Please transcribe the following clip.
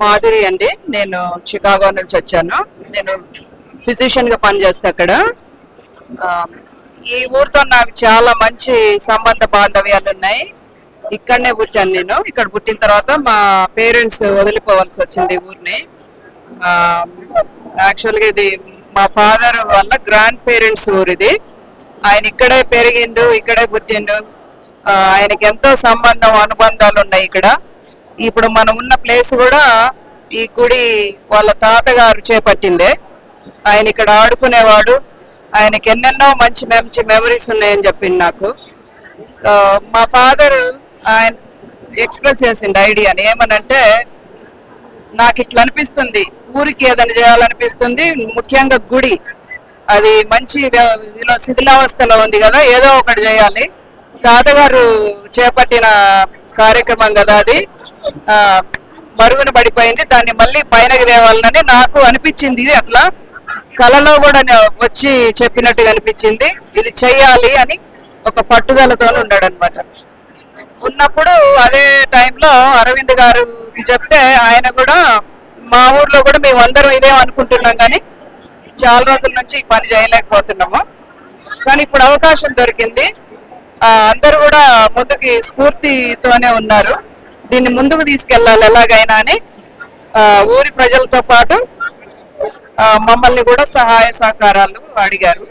మాధురి అండి. నేను చికాగో నుంచి వచ్చాను. నేను ఫిజిషియన్ గా పనిచేస్తా అక్కడ. ఆ, ఈ ఊరితో నాకు చాలా మంచి సంబంధ బాంధవ్యాలు ఉన్నాయి. ఇక్కడనే పుట్టాను నేను. ఇక్కడ పుట్టిన తర్వాత మా పేరెంట్స్ వదిలిపోవాల్సి వచ్చింది ఈ ఊరిని. యాక్చువల్గా ఇది మా ఫాదర్ వాళ్ళ గ్రాండ్ పేరెంట్స్ ఊరు ఇది. ఆయన ఇక్కడే పెరిగిండు, ఇక్కడే పుట్టిండు. ఆయనకి ఎంతో సంబంధం అనుబంధాలు ఉన్నాయి ఇక్కడ. ఇప్పుడు మనం ఉన్న ప్లేస్ కూడా ఈ గుడి వాళ్ళ తాతగారు చేపట్టిందే. ఆయన ఇక్కడ ఆడుకునేవాడు. ఆయనకి ఎన్నెన్నో మంచి మంచి మెమరీస్ ఉన్నాయని చెప్పింది నాకు. సో మా ఫాదర్ ఆయన ఎక్స్ప్రెస్ చేసిండు ఐడియాని. ఏమనంటే, నాకు ఇట్లా అనిపిస్తుంది, ఊరికి ఏదైనా చేయాలనిపిస్తుంది, ముఖ్యంగా గుడి అది మంచి ఇలా శిథిలావస్థలో ఉంది కదా, ఏదో ఒకటి చేయాలి. తాతగారు చేపట్టిన కార్యక్రమం కదా అది, మరుగున పడిపోయింది, దాన్ని మళ్ళీ పైనకి తేవాలని నాకు అనిపించింది. అట్లా కళలో కూడా వచ్చి చెప్పినట్టుగా అనిపించింది. ఇది చెయ్యాలి అని ఒక పట్టుదలతో ఉన్నాడు అనమాట. ఉన్నప్పుడు అదే టైంలో అరవింద్ గారికి చెప్తే ఆయన కూడా మా ఊర్లో కూడా మేము అందరం ఇదే అనుకుంటున్నాం, కానీ చాలా రోజుల నుంచి ఈ పని చేయలేకపోతున్నాము. కానీ ఇప్పుడు అవకాశం దొరికింది. అందరూ కూడా ముందుకి స్ఫూర్తితోనే ఉన్నారు. దీన్ని ముందుకు తీసుకెళ్లాలి ఎలాగైనా అని ఊరి ప్రజలతో పాటు మమ్మల్ని కూడా సహాయ సహకారాలు అడిగారు.